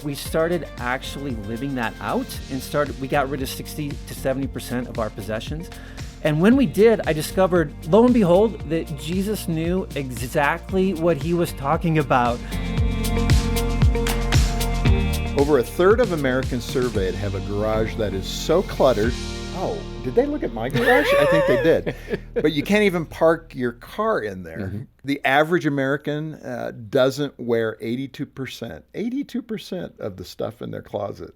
we started actually living that out and we got rid of 60 to 70% of our possessions. And when we did, I discovered, lo and behold, that Jesus knew exactly what he was talking about. Over a third of Americans surveyed have a garage that is so cluttered. Oh, did they look at my garage? I think they did. But you can't even park your car in there. Mm-hmm. The average American doesn't wear 82% of the stuff in their closet.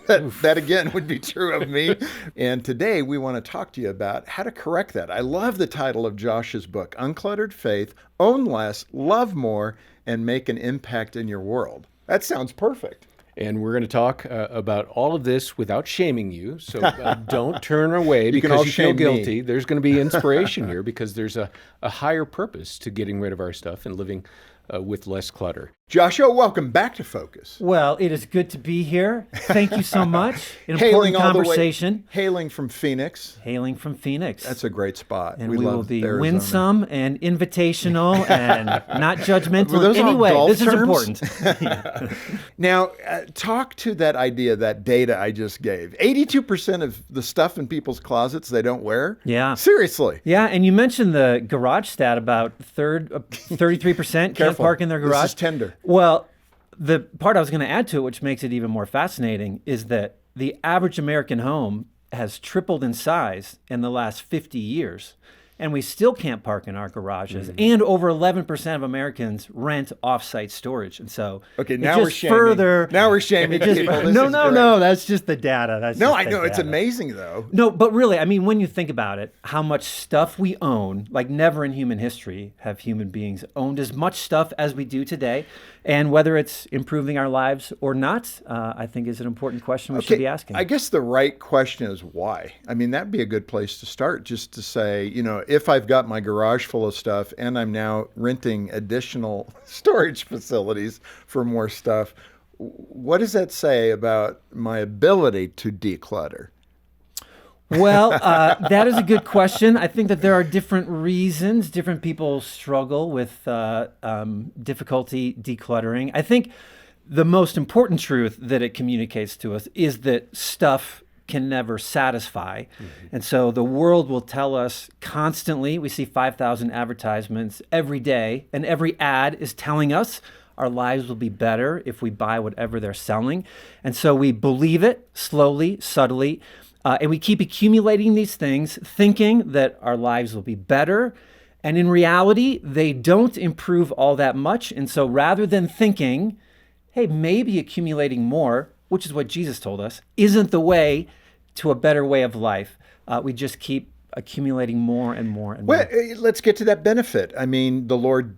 that again would be true of me. And today we want to talk to you about how to correct that. I love the title of Josh's book, Uncluttered Faith, Own Less, Love More, and Make an Impact in Your World. That sounds perfect. And we're going to talk about all of this without shaming you. So don't turn away because you feel guilty. There's going to be inspiration here because there's a higher purpose to getting rid of our stuff and living with less clutter. Joshua, welcome back to Focus. Well, it is good to be here. Thank you so much. An important conversation. Hailing from Phoenix. Hailing from Phoenix. That's a great spot. And we will be winsome and invitational and not judgmental. Anyway, this is important. Now, talk to that idea, that data I just gave. 82% of the stuff in people's closets they don't wear? Yeah. Seriously. Yeah, and you mentioned the garage stat about 33% can't park in their garage. This is tender. Well, the part I was going to add to it, which makes it even more fascinating, is that the average American home has tripled in size in the last 50 years. And we still can't park in our garages. Mm-hmm. And over 11% of Americans rent off-site storage. And so now we're shaming. Now we're shaming people. No, that's just the data. I know. It's amazing, though. No, but really, I mean, when you think about it, how much stuff we own, like never in human history have human beings owned as much stuff as we do today. And whether it's improving our lives or not, I think is an important question we should be asking. I guess the right question is why. I mean, that'd be a good place to start, just to say, if I've got my garage full of stuff and I'm now renting additional storage facilities for more stuff, what does that say about my ability to declutter? Well, that is a good question. I think that there are different reasons. Different people struggle with difficulty decluttering. I think the most important truth that it communicates to us is that stuff can never satisfy. Mm-hmm. And so the world will tell us constantly, we see 5,000 advertisements every day, and every ad is telling us our lives will be better if we buy whatever they're selling. And so we believe it slowly, subtly, and we keep accumulating these things, thinking that our lives will be better. And in reality, they don't improve all that much. And so rather than thinking, hey, maybe accumulating more, which is what Jesus told us, isn't the way to a better way of life, we just keep accumulating more and more and more. Well, let's get to that benefit. I mean, the Lord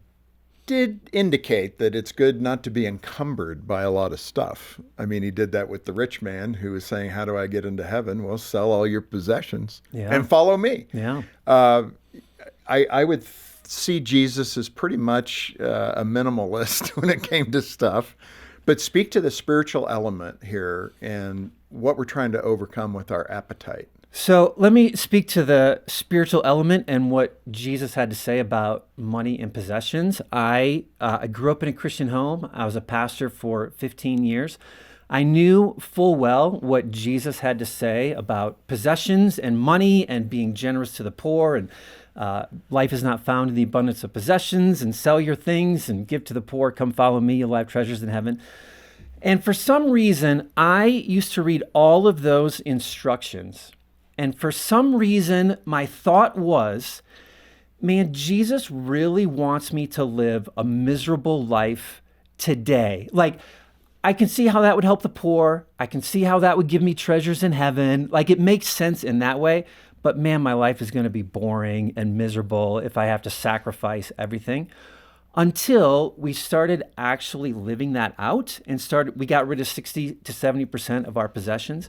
did indicate that it's good not to be encumbered by a lot of stuff. I mean, he did that with the rich man who was saying, how do I get into heaven? Well, sell all your possessions and follow me. Yeah. I would see Jesus as pretty much a minimalist when it came to stuff. But speak to the spiritual element here and what we're trying to overcome with our appetite. So let me speak to the spiritual element and what Jesus had to say about money and possessions. I grew up in a Christian home. I was a pastor for 15 years. I knew full well what Jesus had to say about possessions and money and being generous to the poor, and life is not found in the abundance of possessions, and sell your things and give to the poor. Come follow me, you'll have treasures in heaven. And for some reason, I used to read all of those instructions. And for some reason, my thought was, man, Jesus really wants me to live a miserable life today. Like, I can see how that would help the poor. I can see how that would give me treasures in heaven. Like, it makes sense in that way. But man, my life is going to be boring and miserable if I have to sacrifice everything. Until we started actually living that out and we got rid of 60 to 70% of our possessions.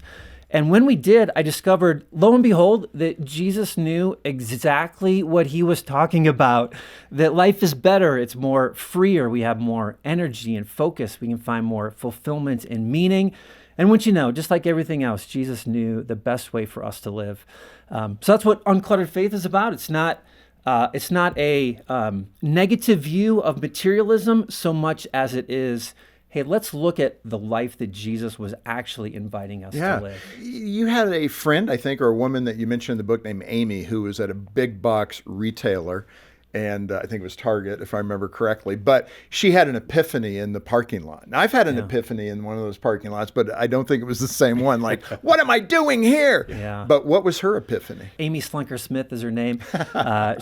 And when we did, I discovered, lo and behold, that Jesus knew exactly what he was talking about, that life is better, it's more freer, we have more energy and focus, we can find more fulfillment and meaning. And once you know, just like everything else, Jesus knew the best way for us to live. So that's what Uncluttered Faith is about. It's not a negative view of materialism so much as it is hey, let's look at the life that Jesus was actually inviting us to live. You had a friend, I think, or a woman that you mentioned in the book named Amy, who was at a big box retailer. And I think it was Target, if I remember correctly. But she had an epiphany in the parking lot. Now, I've had an epiphany in one of those parking lots, but I don't think it was the same one. Like, what am I doing here? Yeah. But what was her epiphany? Amy Slunker Smith is her name.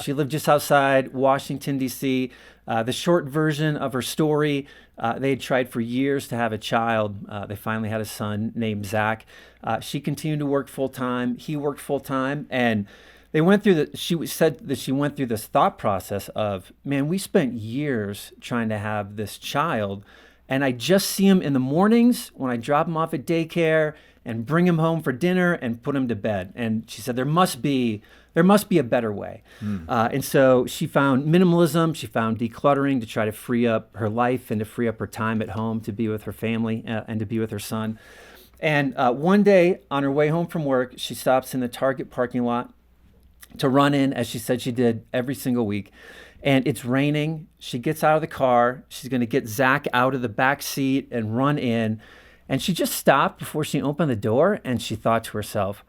She lived just outside Washington, D.C. The short version of her story, they had tried for years to have a child. They finally had a son named Zach. She continued to work full-time. He worked full-time. And they went through she said that she went through this thought process of, man, we spent years trying to have this child, and I just see him in the mornings when I drop him off at daycare and bring him home for dinner and put him to bed. And she said, there must be a better way. And so she found minimalism, she found decluttering to try to free up her life and to free up her time at home to be with her family and to be with her son. And one day on her way home from work, she stops in the Target parking lot to run in, as she said she did every single week. And it's raining. She gets out of the car. She's going to get Zach out of the back seat and run in. And she just stopped before she opened the door, and she thought to herself,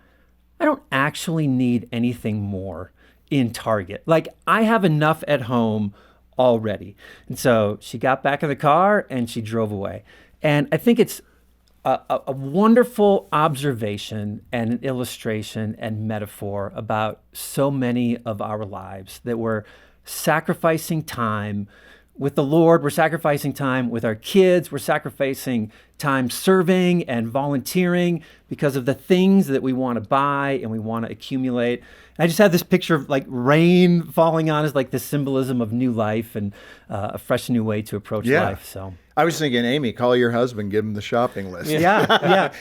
I don't actually need anything more in Target. Like, I have enough at home already. And so she got back in the car and she drove away. And I think it's a wonderful observation and an illustration and metaphor about so many of our lives, that we're sacrificing time with the Lord, we're sacrificing time with our kids, we're sacrificing time serving and volunteering because of the things that we want to buy and we want to accumulate. And I just had this picture of like rain falling on us, like the symbolism of new life and a fresh new way to approach life. So I was thinking, Amy, call your husband, give him the shopping list. Yeah.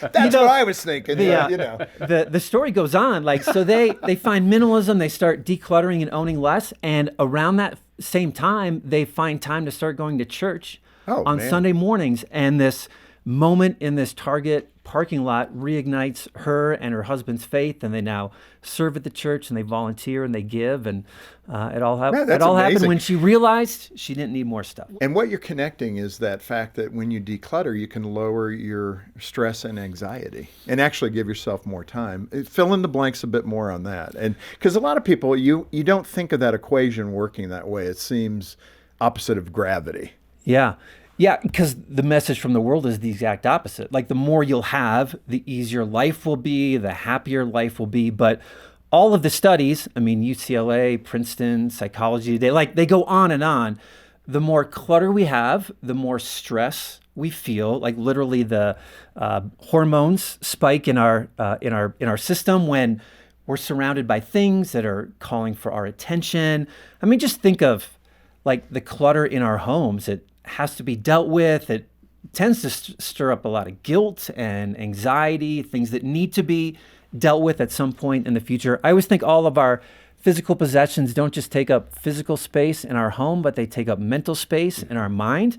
That's what I was thinking. The story goes on. Like, so they find minimalism, they start decluttering and owning less, and around that same time, they find time to start going to church on Sunday mornings. And this moment in this Target parking lot reignites her and her husband's faith, and they now serve at the church and they volunteer and they give, and it all happened when she realized she didn't need more stuff. And what you're connecting is that fact that when you declutter, you can lower your stress and anxiety and actually give yourself more time. Fill in the blanks a bit more on that. And because a lot of people, you don't think of that equation working that way. It seems opposite of gravity. Yeah, because the message from the world is the exact opposite. Like, the more you'll have, the easier life will be, the happier life will be. But all of the studies, I mean, UCLA, Princeton, Psychology Today, they go on and on. The more clutter we have, the more stress we feel. Like, literally, the hormones spike in our system when we're surrounded by things that are calling for our attention. I mean, just think of like the clutter in our homes. It has to be dealt with. It tends to stir up a lot of guilt and anxiety, things that need to be dealt with at some point in the future. I always think all of our physical possessions don't just take up physical space in our home, but they take up mental space in our mind.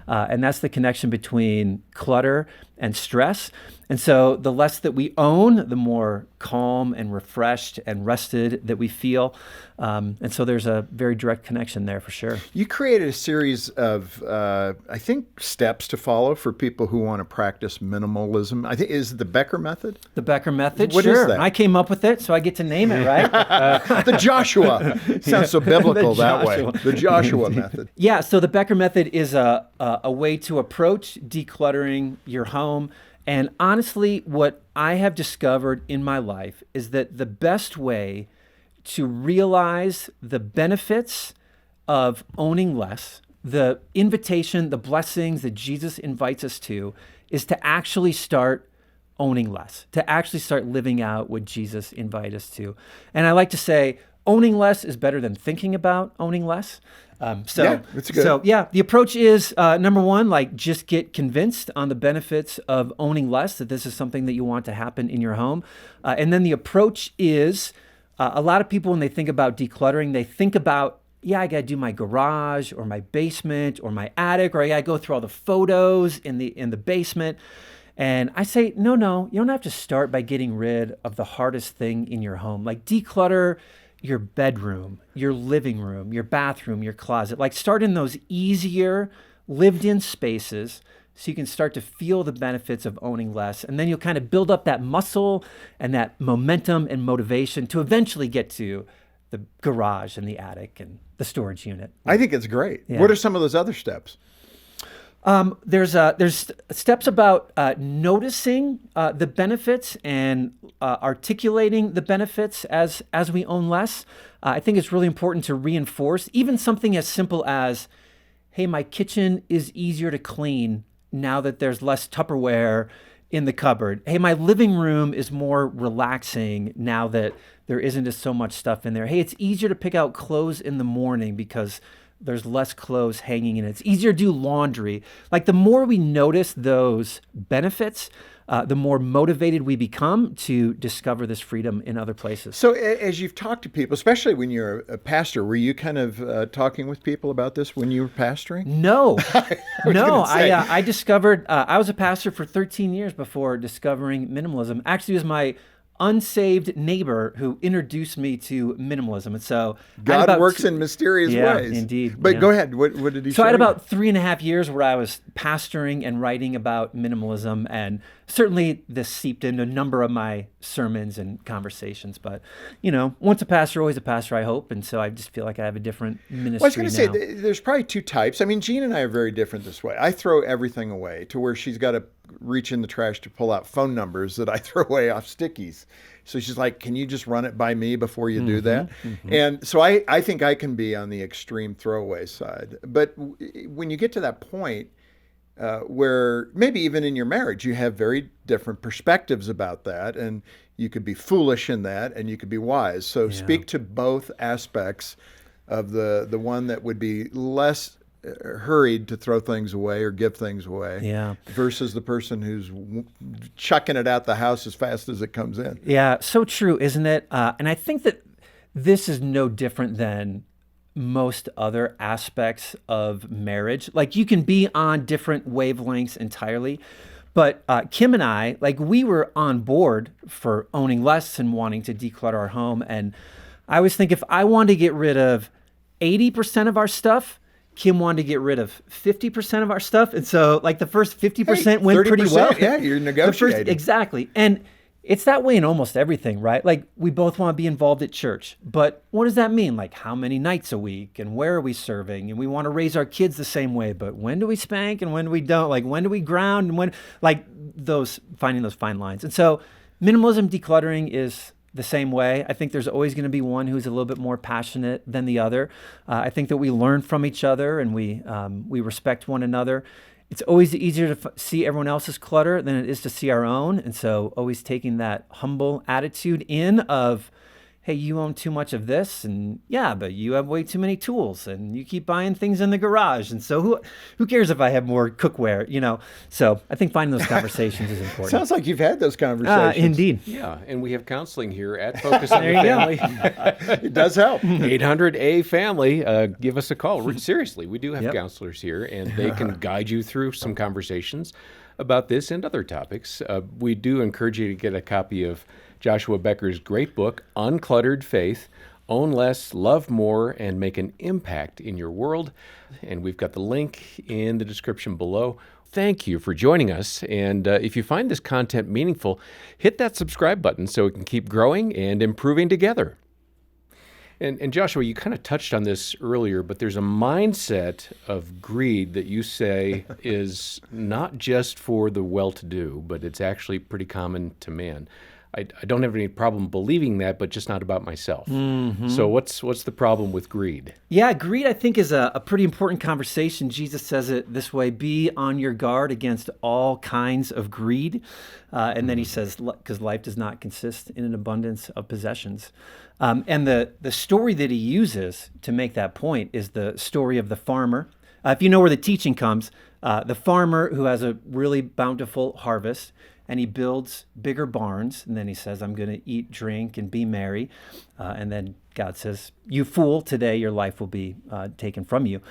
And that's the connection between clutter and stress. And so the less that we own, the more calm and refreshed and rested that we feel. And so there's a very direct connection there for sure. You created a series of, I think, steps to follow for people who want to practice minimalism. I think, is it the Becker method? The Becker method, What sure. is that? I came up with it, so I get to name it, right? The Joshua. Sounds so biblical that way. The Joshua method. Yeah, so the Becker method is a way to approach decluttering your home. And honestly, what I have discovered in my life is that the best way to realize the benefits of owning less, the invitation, the blessings that Jesus invites us to, is to actually start owning less, to actually start living out what Jesus invites us to. And I like to say, owning less is better than thinking about owning less. That's good. So the approach is number one, just get convinced on the benefits of owning less, that this is something that you want to happen in your home. And then the approach is a lot of people, when they think about decluttering, they think about, I got to do my garage or my basement or my attic, or I got to go through all the photos in the basement. And I say, no, you don't have to start by getting rid of the hardest thing in your home. Declutter your bedroom, your living room, your bathroom, your closet. Start in those easier lived-in spaces. so you can start to feel the benefits of owning less. And then you'll kind of build up that muscle and that momentum and motivation to eventually get to the garage and the attic and the storage unit. I think it's great. Yeah. What are some of those other steps? There's steps about noticing the benefits and articulating the benefits as we own less. I think it's really important to reinforce even something as simple as, hey, my kitchen is easier to clean now that there's less Tupperware in the cupboard. Hey, my living room is more relaxing now that there isn't just so much stuff in there. Hey, it's easier to pick out clothes in the morning because there's less clothes hanging in it. It's easier to do laundry. Like the more we notice those benefits, the more motivated we become to discover this freedom in other places. So as you've talked to people, especially when you're a pastor, were you kind of talking with people about this when you were pastoring? No, I discovered, I was a pastor for 13 years before discovering minimalism. Actually, it was my unsaved neighbor who introduced me to minimalism. And so God works in mysterious ways. Indeed. But go ahead. What did he say? So I had about 3.5 years where I was pastoring and writing about minimalism, and certainly this seeped into a number of my sermons and conversations. But, once a pastor, always a pastor, I hope. And so I just feel like I have a different ministry now. Well, I was going to say, there's probably two types. I mean, Jean and I are very different this way. I throw everything away to where she's got to reach in the trash to pull out phone numbers that I throw away off stickies. So she's like, can you just run it by me before you do that? Mm-hmm. And so I think I can be on the extreme throwaway side. But when you get to that point where maybe even in your marriage, you have very different perspectives about that, and you could be foolish in that and you could be wise. So speak to both aspects of the one that would be less hurried to throw things away or give things away versus the person who's chucking it out the house as fast as it comes in. Yeah, so true, isn't it? And I think that this is no different than most other aspects of marriage. Like you can be on different wavelengths entirely, but Kim and I, like we were on board for owning less and wanting to declutter our home. And I always think if I wanted to get rid of 80% of our stuff, Kim wanted to get rid of 50% of our stuff. And so like the first 50% went pretty well. Yeah, you're negotiating. Exactly. And it's that way in almost everything, right? Like we both want to be involved at church, but what does that mean? Like how many nights a week and where are we serving? And we want to raise our kids the same way, but when do we spank and when do we don't? Like when do we ground and when, like finding those fine lines. And so minimalism decluttering is the same way. I think there's always going to be one who's a little bit more passionate than the other. I think that we learn from each other and we respect one another. It's always easier to see everyone else's clutter than it is to see our own. And so always taking that humble attitude in of, hey, you own too much of this, and but you have way too many tools, and you keep buying things in the garage, and so who cares if I have more cookware, So I think finding those conversations is important. Sounds like you've had those conversations. Indeed. Yeah, and we have counseling here at Focus on the Family. It does help. 800-A-FAMILY. Give us a call. Seriously, we do have counselors here, and they can guide you through some conversations about this and other topics. We do encourage you to get a copy of Joshua Becker's great book, Uncluttered Faith, Own Less, Love More, and Make an Impact in Your World. And we've got the link in the description below. Thank you for joining us. And if you find this content meaningful, hit that subscribe button so we can keep growing and improving together. And Joshua, you kind of touched on this earlier, but there's a mindset of greed that you say is not just for the well-to-do, but it's actually pretty common to man. I don't have any problem believing that, but just not about myself. Mm-hmm. So what's the problem with greed? Yeah, greed, I think, is a pretty important conversation. Jesus says it this way: be on your guard against all kinds of greed. And then he says, because life does not consist in an abundance of possessions. And the story that he uses to make that point is the story of the farmer. If you know where the teaching comes, the farmer who has a really bountiful harvest, and he builds bigger barns, and then he says, I'm going to eat, drink, and be merry. And then God says, you fool, today your life will be taken from you.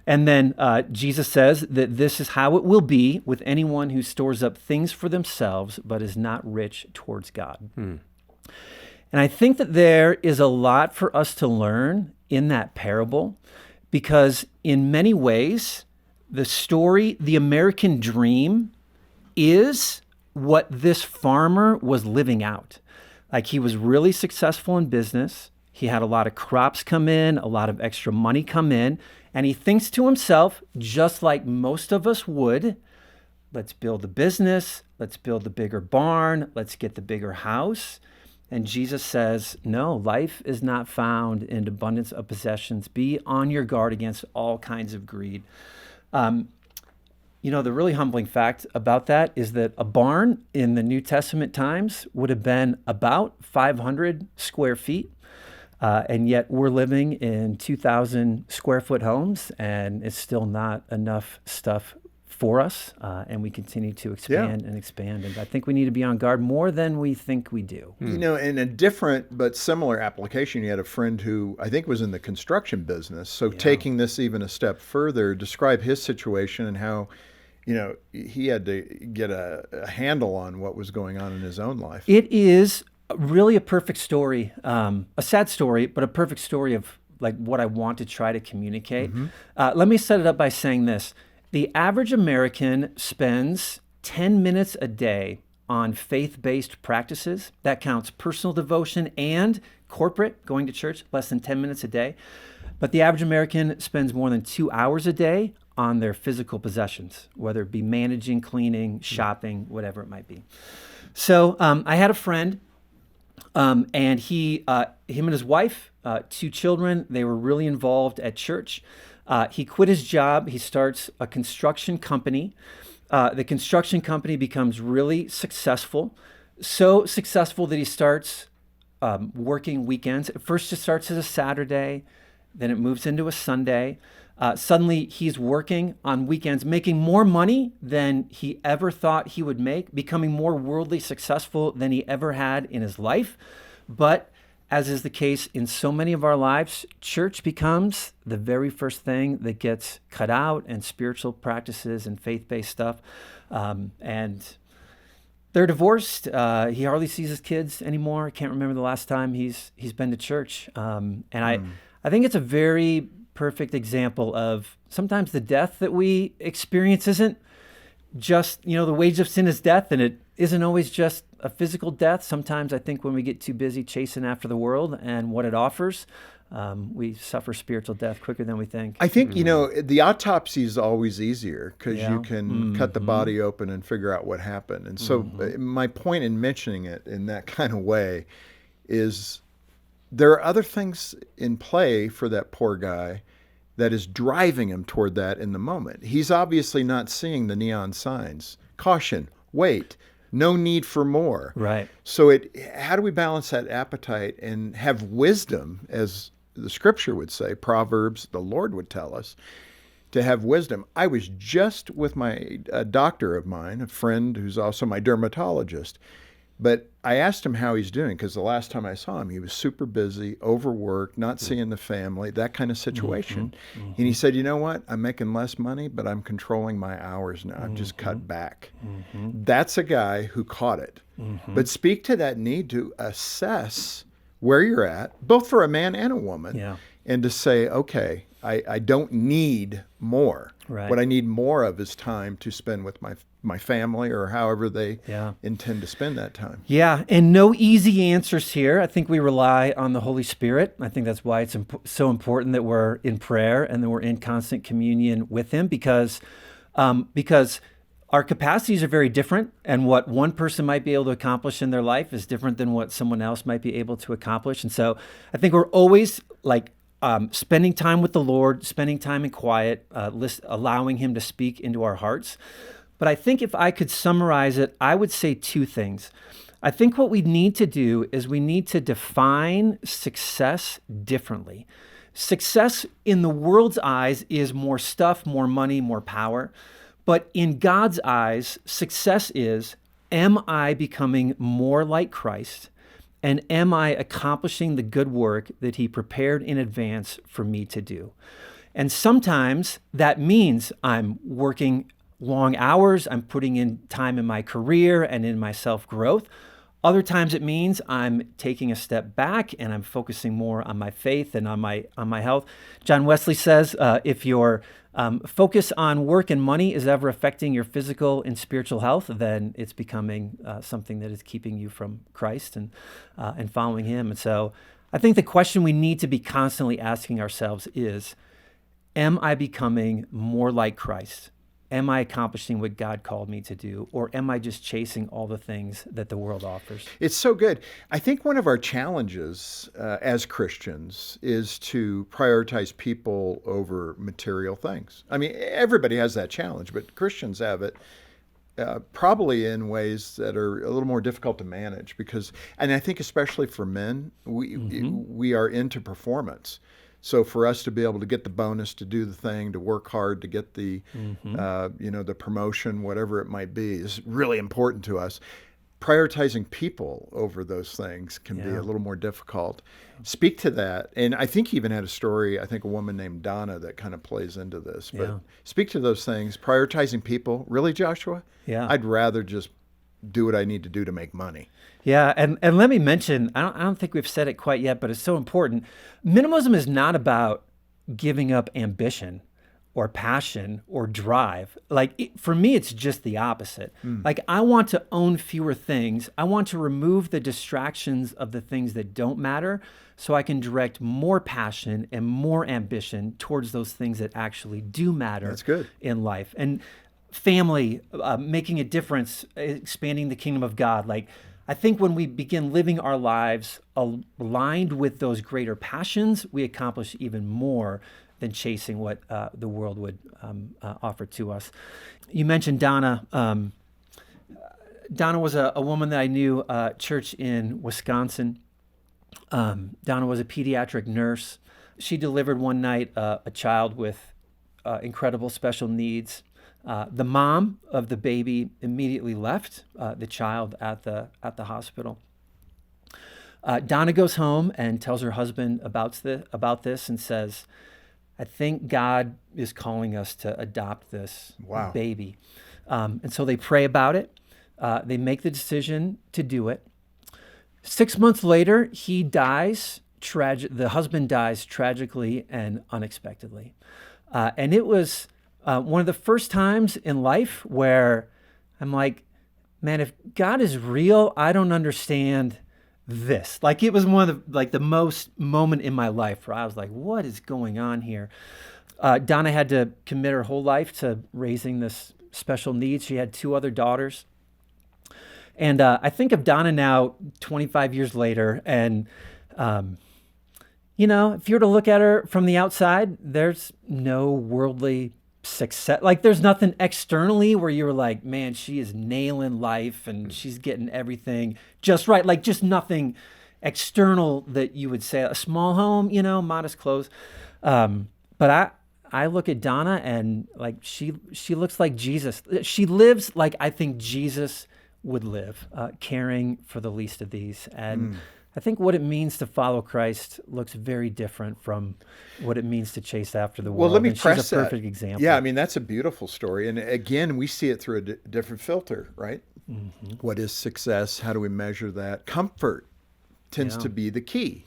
And then Jesus says that this is how it will be with anyone who stores up things for themselves, but is not rich towards God. And I think that there is a lot for us to learn in that parable, because in many ways, the story, the American dream is what this farmer was living out. Like, he was really successful in business. He had a lot of crops come in, a lot of extra money come in, and he thinks to himself, just like most of us would, let's build a business, let's build the bigger barn, let's get the bigger house. And Jesus says, no, life is not found in abundance of possessions. Be on your guard against all kinds of greed. The really humbling fact about that is that a barn in the New Testament times would have been about 500 square feet. And yet we're living in 2,000 square foot homes, and it's still not enough stuff for us. And we continue to expand and expand. And I think we need to be on guard more than we think we do. In a different but similar application, you had a friend who I think was in the construction business. So taking this even a step further, describe his situation and how he had to get a handle on what was going on in his own life. It is really a perfect story, a sad story, but a perfect story of like what I want to try to communicate. Let me set it up by saying this. The average American spends 10 minutes a day on faith-based practices. That counts personal devotion and corporate, going to church, less than 10 minutes a day. But the average American spends more than 2 hours a day on their physical possessions, whether it be managing, cleaning, shopping, whatever it might be. So I had a friend, and him and his wife, 2 children, they were really involved at church. He quit his job. He starts a construction company. The construction company becomes really successful, so successful that he starts working weekends. At first, it starts as a Saturday, then it moves into a Sunday. Suddenly, he's working on weekends, making more money than he ever thought he would make, becoming more worldly successful than he ever had in his life. But as is the case in so many of our lives, church becomes the very first thing that gets cut out, and spiritual practices and faith-based stuff. And they're divorced. He hardly sees his kids anymore. I can't remember the last time he's been to church. I think it's a very perfect example of sometimes the death that we experience isn't just, the wage of sin is death, and it isn't always just a physical death. Sometimes I think when we get too busy chasing after the world and what it offers, we suffer spiritual death quicker than we think. I think, the autopsy is always easier because you can cut the body open and figure out what happened. And so my point in mentioning it in that kind of way is there are other things in play for that poor guy that is driving him toward that in the moment. He's obviously not seeing the neon signs. Caution, wait, no need for more. Right. So how do we balance that appetite and have wisdom, as the scripture would say, Proverbs, the Lord would tell us, to have wisdom. I was just with a doctor of mine, a friend who's also my dermatologist, but I asked him how he's doing, because the last time I saw him, he was super busy, overworked, not seeing the family, that kind of situation. And he said, you know what? I'm making less money, but I'm controlling my hours now. I've just cut back. That's a guy who caught it. But speak to that need to assess where you're at, both for a man and a woman, and to say, okay, I don't need more. Right. What I need more of is time to spend with my family, or however they intend to spend that time. Yeah, and no easy answers here. I think we rely on the Holy Spirit. I think that's why it's so important that we're in prayer and that we're in constant communion with Him, because our capacities are very different, and what one person might be able to accomplish in their life is different than what someone else might be able to accomplish. And so I think we're always spending time with the Lord, spending time in quiet, allowing Him to speak into our hearts. But I think if I could summarize it, I would say 2 things. I think what we need to do is we need to define success differently. Success in the world's eyes is more stuff, more money, more power. But in God's eyes, success is, am I becoming more like Christ? And am I accomplishing the good work that He prepared in advance for me to do? And sometimes that means I'm working long hours, I'm putting in time in my career and in my self-growth. Other times it means I'm taking a step back and I'm focusing more on my faith and on my health. John Wesley says, if your focus on work and money is ever affecting your physical and spiritual health, then it's becoming something that is keeping you from Christ and following Him. And so I think the question we need to be constantly asking ourselves is, am I becoming more like Christ? Am I accomplishing what God called me to do? Or am I just chasing all the things that the world offers? It's so good. I think one of our challenges as Christians is to prioritize people over material things. I mean, everybody has that challenge, but Christians have it probably in ways that are a little more difficult to manage because, and I think especially for men, we are into performance. So for us to be able to get the bonus, to do the thing, to work hard, to get the, the promotion, whatever it might be, is really important to us. Prioritizing people over those things can be a little more difficult. Speak to that. And I think he even had a story, I think a woman named Donna that kind of plays into this. But speak to those things. Prioritizing people. Really, Joshua? Yeah. I'd rather just do what I need to do to make money. Yeah, and let me mention, I don't think we've said it quite yet, but it's so important. Minimalism is not about giving up ambition or passion or drive. For me, it's just the opposite. Like, I want to own fewer things. I want to remove the distractions of the things that don't matter so I can direct more passion and more ambition towards those things that actually do matter. That's good. In life. And family, making a difference, expanding the kingdom of God. I think when we begin living our lives aligned with those greater passions, we accomplish even more than chasing what the world would offer to us. You mentioned Donna. Donna was a woman that I knew at church in Wisconsin. Donna was a pediatric nurse. She delivered one night a child with incredible special needs. The mom of the baby immediately left the child at the hospital. Donna goes home and tells her husband about this and says, I think God is calling us to adopt this baby. And so they pray about it. They make the decision to do it. 6 months later, he dies. The husband dies tragically and unexpectedly. And it was one of the first times in life where I'm like, man, if God is real, I don't understand this. It was one of the most moment in my life where I was like, what is going on here? Donna had to commit her whole life to raising this special needs. She had 2 other daughters. And I think of Donna now 25 years later, and if you were to look at her from the outside, there's no worldly success. There's nothing externally where you were like, man, she is nailing life and she's getting everything just right. Just nothing external that you would say. A small home, modest clothes. But I look at Donna and she looks like Jesus. She lives like I think Jesus would live, caring for the least of these. And I think what it means to follow Christ looks very different from what it means to chase after the world. Well, let me and press she's a perfect example. Yeah, I mean, that's a beautiful story. And again, we see it through a different filter, right? What is success? How do we measure that? Comfort tends to be the key.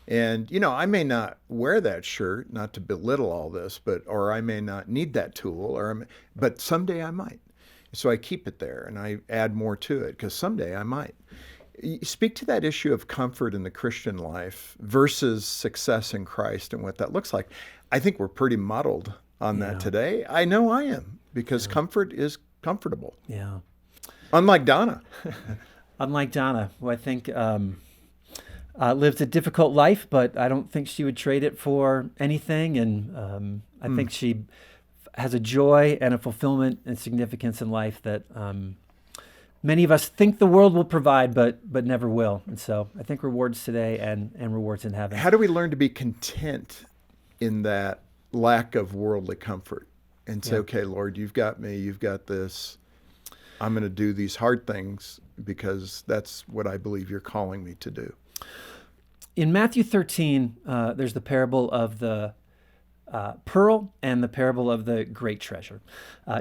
And, I may not wear that shirt, not to belittle all this, or I may not need that tool, but someday I might. So I keep it there and I add more to it because someday I might. Speak to that issue of comfort in the Christian life versus success in Christ and what that looks like. I think we're pretty muddled on that today. I know I am because comfort is comfortable. Yeah. Unlike Donna. Unlike Donna, who I think lived a difficult life, but I don't think she would trade it for anything. And I think she has a joy and a fulfillment and significance in life that many of us think the world will provide, but never will. And so I think rewards today and rewards in heaven. How do we learn to be content in that lack of worldly comfort and say, okay, Lord, you've got me, you've got this. I'm going to do these hard things because that's what I believe you're calling me to do. In Matthew 13, there's the parable of the pearl and the parable of the great treasure.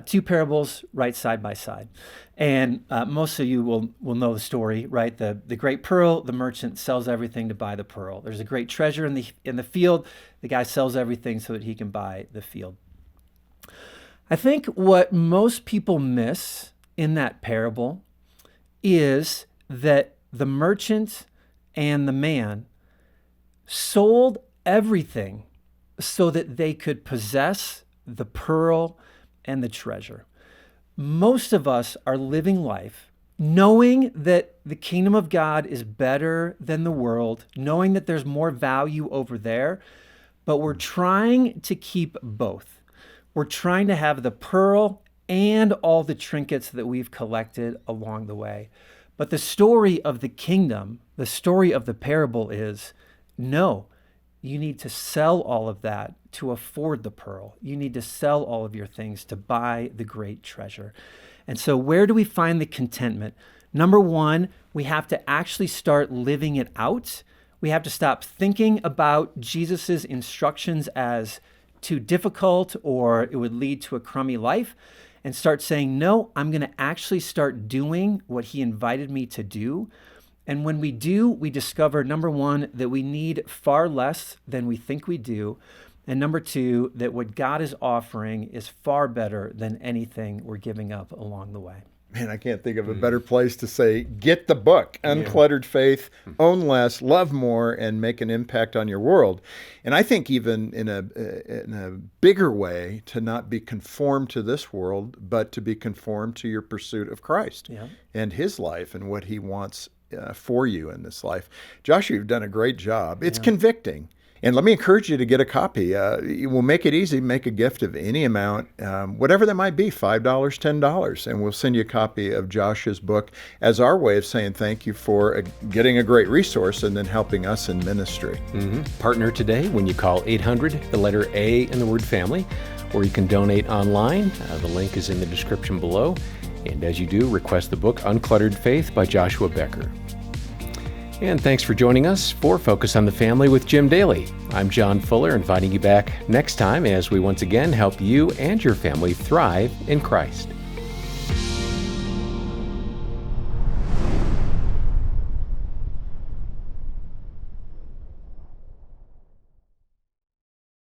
Two parables right side by side. And most of you will know the story, right? The great pearl, the merchant sells everything to buy the pearl. There's a great treasure in the field. The guy sells everything so that he can buy the field. I think what most people miss in that parable is that the merchant and the man sold everything so that they could possess the pearl and the treasure. Most of us are living life knowing that the kingdom of God is better than the world, knowing that there's more value over there, but we're trying to keep both. We're trying to have the pearl and all the trinkets that we've collected along the way. But the story of the kingdom, the story of the parable is, no, you need to sell all of that to afford the pearl. You need to sell all of your things to buy the great treasure. And so where do we find the contentment? Number one, we have to actually start living it out. We have to stop thinking about Jesus's instructions as too difficult or it would lead to a crummy life, and start saying, no, I'm going to actually start doing what he invited me to do. And when we do, we discover, number one, that we need far less than we think we do. And number two, that what God is offering is far better than anything we're giving up along the way. Man, I can't think of a better place to say, get the book, Uncluttered Faith, own less, love more, and make an impact on your world. And I think even in a bigger way, to not be conformed to this world, but to be conformed to your pursuit of Christ and his life and what he wants for you in this life. Joshua, you've done a great job. It's convicting. And let me encourage you to get a copy. We'll make it easy. Make a gift of any amount, whatever that might be, $5, $10, and we'll send you a copy of Joshua's book as our way of saying thank you for getting a great resource and then helping us in ministry. Partner today when you call 800, the letter A in the word family, or you can donate online. The link is in the description below. And as you do, request the book Uncluttered Faith by Joshua Becker. And thanks for joining us for Focus on the Family with Jim Daly. I'm John Fuller, inviting you back next time as we once again help you and your family thrive in Christ.